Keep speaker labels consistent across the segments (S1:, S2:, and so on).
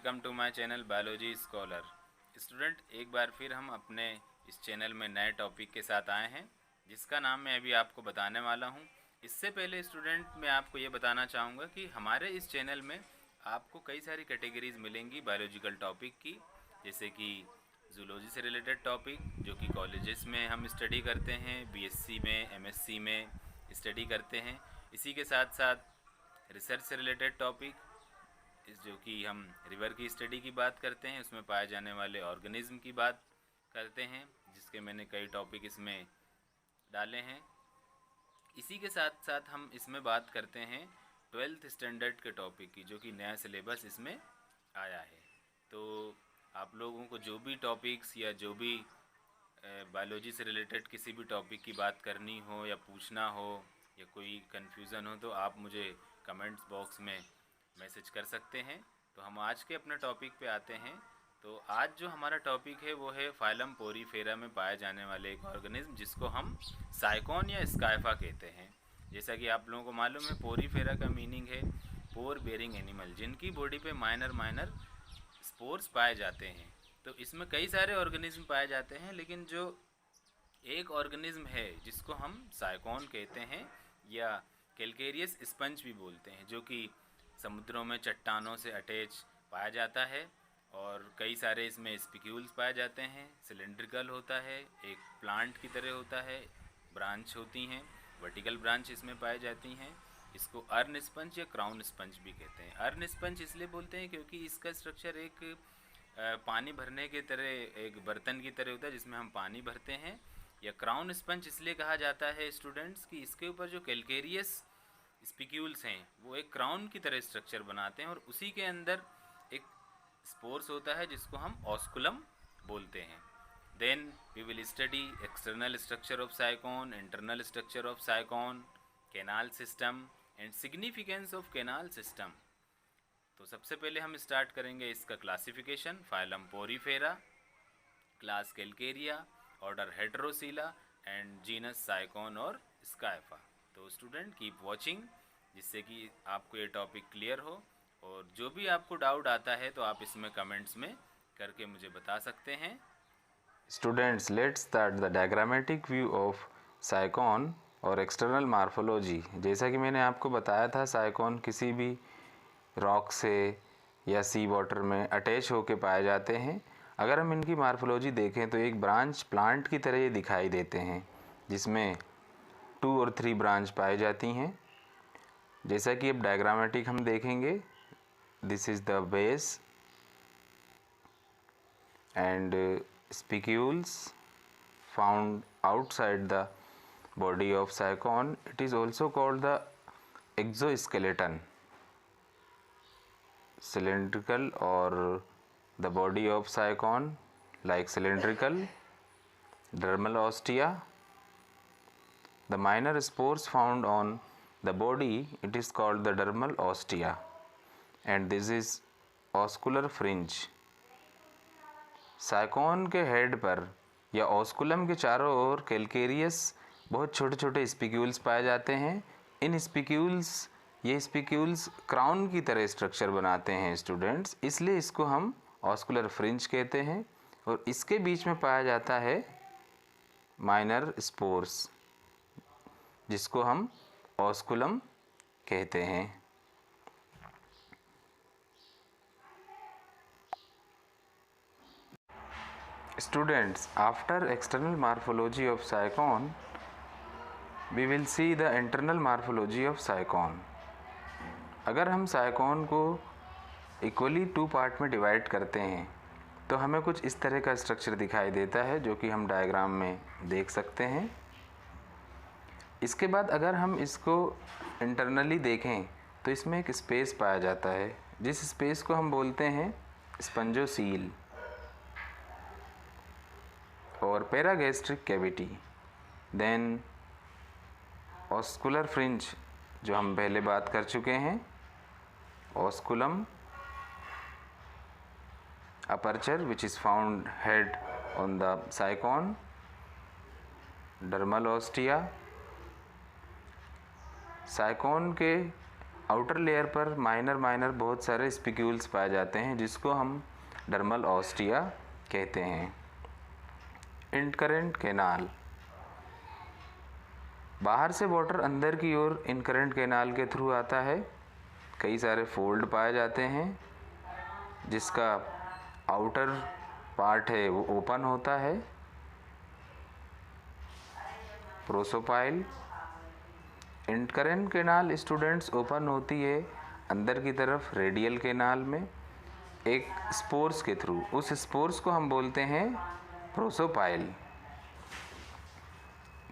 S1: Welcome to my channel biology scholar. Student, एक बार फिर हम अपने इस चैनल में नए टॉपिक के साथ आए हैं जिसका नाम मैं अभी आपको बताने वाला हूं। इससे पहले स्टूडेंट, मैं आपको ये बताना चाहूँगा कि हमारे इस चैनल में आपको कई सारी कैटेगरीज मिलेंगी बायोलॉजिकल टॉपिक की, जैसे कि जूलॉजी से रिलेटेड टॉपिक जो कि कॉलेजेस में हम स्टडी करते हैं, बीएससी में, एमएससी में स्टडी करते हैं। इसी के साथ साथ रिसर्च से रिलेटेड टॉपिक जो कि हम रिवर की स्टडी की बात करते हैं, उसमें पाए जाने वाले ऑर्गेनिज्म की बात करते हैं, जिसके मैंने कई टॉपिक इसमें डाले हैं। इसी के साथ साथ हम इसमें बात करते हैं 12th स्टैंडर्ड के टॉपिक की, जो कि नया सिलेबस इसमें आया है। तो आप लोगों को जो भी टॉपिक्स या जो भी बायोलॉजी से रिलेटेड किसी भी टॉपिक की बात करनी हो या पूछना हो या कोई कन्फ्यूज़न हो, तो आप मुझे कमेंट्स बॉक्स में मैसेज कर सकते हैं। तो हम आज के अपने टॉपिक पे आते हैं। तो आज जो हमारा टॉपिक है वो है फाइलम पोरीफेरा में पाए जाने वाले एक ऑर्गेनिज्म जिसको हम साइकोन या स्काइफा कहते हैं। जैसा कि आप लोगों को मालूम है, पोरीफेरा का मीनिंग है पोर बेरिंग एनिमल, जिनकी बॉडी पे माइनर माइनर स्पोर्स पाए जाते हैं। तो इसमें कई सारे ऑर्गेनिज्म पाए जाते हैं, लेकिन जो एक ऑर्गेनिज्म है जिसको हम साइकोन कहते हैं या कैल्केरियस स्पंज भी बोलते हैं, जो कि समुद्रों में चट्टानों से अटैच पाया जाता है और कई सारे इसमें स्पिक्यूल्स पाए जाते हैं। सिलेंड्रिकल होता है, एक प्लांट की तरह होता है, ब्रांच होती हैं, वर्टिकल ब्रांच इसमें पाई जाती हैं। इसको अर्न स्पंज या क्राउन स्पंज भी कहते हैं। अर्न स्पंज इसलिए बोलते हैं क्योंकि इसका स्ट्रक्चर एक पानी भरने के तरह, एक बर्तन की तरह होता है जिसमें हम पानी भरते हैं। या क्राउन स्पंज इसलिए कहा जाता है स्टूडेंट्स कि इसके ऊपर जो कैल्केरियस स्पिक्यूल्स हैं वो एक क्राउन की तरह स्ट्रक्चर बनाते हैं और उसी के अंदर एक स्पोर्स होता है जिसको हम ऑस्कुलम बोलते हैं। Then we will study external structure of sycon, internal structure of sycon, canal system and significance of canal system. तो सबसे पहले हम स्टार्ट करेंगे इसका classification. Phylum porifera, class calcarea, order heterocoela and genus sycon और scypha. तो student keep watching, जिससे कि आपको ये टॉपिक क्लियर हो। और जो भी आपको डाउट आता है तो आप इसमें कमेंट्स में करके मुझे बता सकते हैं।
S2: Students, let's start the diagrammatic view of sycon और एक्सटर्नल मार्फोलॉजी। जैसा कि मैंने आपको बताया था, साइकोन किसी भी रॉक से या सी वाटर में अटैच होकर पाए जाते हैं। अगर हम इनकी मार्फोलॉजी देखें तो एक ब्रांच प्लांट की तरह ये दिखाई देते हैं, जिसमें 2 और 3 ब्रांच पाई जाती हैं। जैसा कि अब डायग्रामेटिक हम देखेंगे, this is the base and spicules found outside the body of sycon. It is also called the exoskeleton, cylindrical, or the body of sycon like cylindrical, dermal ostia. The minor spores found on the body, it is called the dermal ostia, and this is oscular fringe. Sycon के head पर या osculum के चारों ओर calcareous बहुत छोटे छोटे spicules पाए जाते हैं। इन स्पिक्यूल्स, ये स्पिक्यूल्स क्राउन की तरह स्ट्रक्चर बनाते हैं स्टूडेंट्स, इसलिए इसको हम ऑस्कुलर फ्रिंज कहते हैं। और इसके बीच में पाया जाता है माइनर स्पोर्स, जिसको हम ऑस्कुलम कहते हैं। Students, after external morphology of sycon, we will see the internal morphology of sycon. अगर हम साइकोन को इक्वली 2 पार्ट में डिवाइड करते हैं तो हमें कुछ इस तरह का स्ट्रक्चर दिखाई देता है, जो कि हम डायग्राम में देख सकते हैं। इसके बाद अगर हम इसको इंटरनली देखें तो इसमें एक स्पेस पाया जाता है, जिस स्पेस को हम बोलते हैं स्पंजोसील और पैरागैस्ट्रिक कैविटी। देन ऑस्कुलर फ्रिंज, जो हम पहले बात कर चुके हैं, osculum, aperture which is found head on the sycon, dermal ostia. Sycon के आउटर लेयर पर माइनर बहुत सारे स्पिक्यूल्स पाए जाते हैं जिसको हम डर्मल ऑस्टिया कहते हैं। इंटकरेंट कैनाल, बाहर से वाटर अंदर की ओर इनकरेंट कैनाल के थ्रू आता है। कई सारे फोल्ड पाए जाते हैं जिसका आउटर पार्ट है वो ओपन होता है, प्रोसोपाइल। इंटकरेंट कैनाल स्टूडेंट्स ओपन होती है अंदर की तरफ रेडियल कैनाल में एक स्पोर्स के थ्रू, उस स्पोर्स को हम बोलते हैं prosopyle.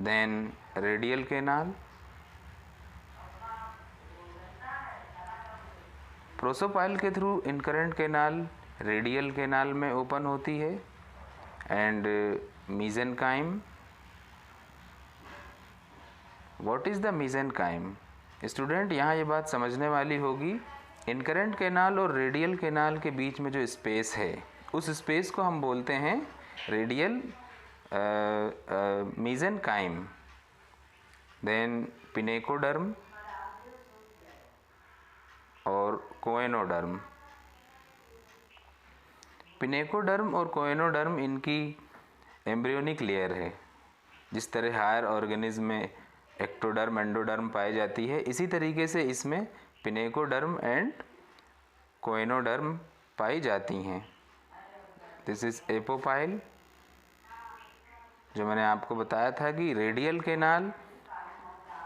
S2: Then radial canal, prosopyle के through incurrent canal radial canal में ओपन होती है। And mesenchyme, what is the mesenchyme? Student यहाँ ये बात समझने वाली होगी, इनकरेंट कैनाल और रेडियल कैनाल के बीच में जो स्पेस है उस स्पेस को हम बोलते हैं रेडियल मीजेनकाइम। देन पिनेकोडर्म और कोएनोडर्म। पिनेकोडर्म और कोएनोडर्म इनकी एम्ब्रियोनिक लेयर है। जिस तरह हायर ऑर्गेनिज्म में एक्टोडर्म एंडोडर्म पाई जाती है, इसी तरीके से इसमें पिनेकोडर्म एंड कोएनोडर्म पाई जाती हैं। दिस इज एपोपाइल, जो मैंने आपको बताया था कि radial canal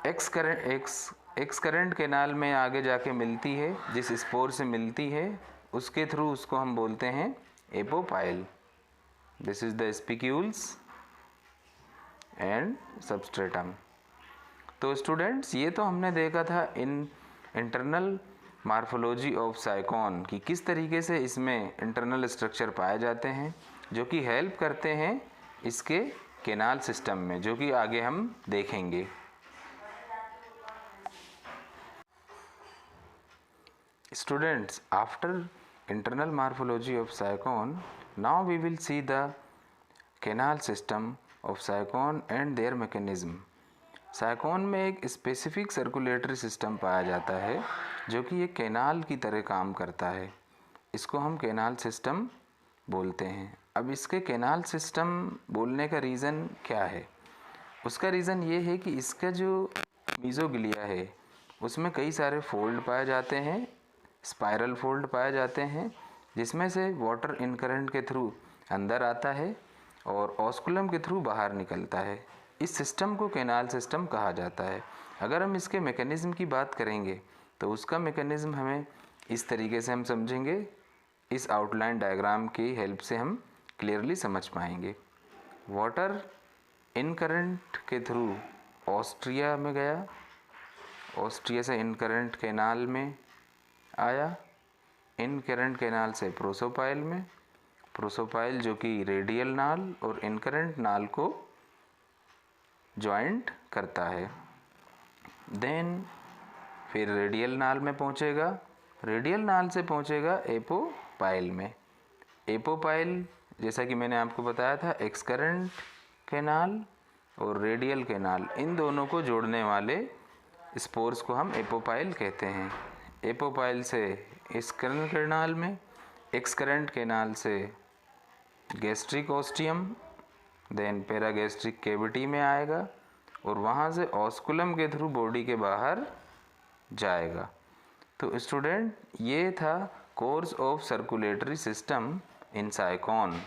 S2: x current canal में आगे जाके मिलती है, जिस स्पोर से मिलती है उसके थ्रू उसको हम बोलते हैं apopyle. This is the spicules and substratum. तो स्टूडेंट्स ये तो हमने देखा था इंटरनल मार्फोलॉजी ऑफ साइकोन कि किस तरीके से इसमें इंटरनल स्ट्रक्चर पाए जाते हैं जो कि हेल्प करते हैं इसके कैनाल सिस्टम में, जो कि आगे हम देखेंगे। Students, after internal morphology of sycon, now we will see the canal system of sycon and there mechanism. Sycon में एक स्पेसिफिक सर्कुलेटरी सिस्टम पाया जाता है जो कि एक कैनाल की तरह काम करता है। इसको हम कैनाल सिस्टम बोलते हैं। अब इसके कैनाल सिस्टम बोलने का रीज़न क्या है? उसका रीज़न ये है कि इसका जो मीज़ोग्लिया है उसमें कई सारे फोल्ड पाए जाते हैं, स्पाइरल फोल्ड पाए जाते हैं, जिसमें से वाटर इनकरेंट के थ्रू अंदर आता है और ऑस्कुलम के थ्रू बाहर निकलता है। इस सिस्टम को कैनाल सिस्टम कहा जाता है। अगर हम इसके मैकेनिज़्म की बात करेंगे तो उसका मैकेनिज़्म हमें इस तरीके से हम समझेंगे, इस आउटलाइन डायग्राम की हेल्प से हम क्लियरली समझ पाएंगे। वाटर इनकरेंट के थ्रू ऑस्ट्रिया में गया, ऑस्ट्रिया से इनकरेंट कैनाल में आया, इनकरेंट कैनाल से प्रोसोपाइल में, प्रोसोपाइल जो कि रेडियल नाल और इनकरेंट नाल को जॉइंट करता है। देन फिर रेडियल नाल में पहुंचेगा, रेडियल नाल से पहुंचेगा एपोपाइल में। एपोपाइल जैसा कि मैंने आपको बताया था, एक्सकरेंट कैनाल और रेडियल कैनाल, इन दोनों को जोड़ने वाले स्पोर्स को हम एपोपाइल कहते हैं। एपोपाइल से एक्सकरेंट कैनाल में, एक्सकरेंट कैनाल से gastric ostium, then paragastric cavity में आएगा और वहाँ से ऑस्कुलम के थ्रू बॉडी के बाहर जाएगा। तो स्टूडेंट ये था course of circulatory system in sycon.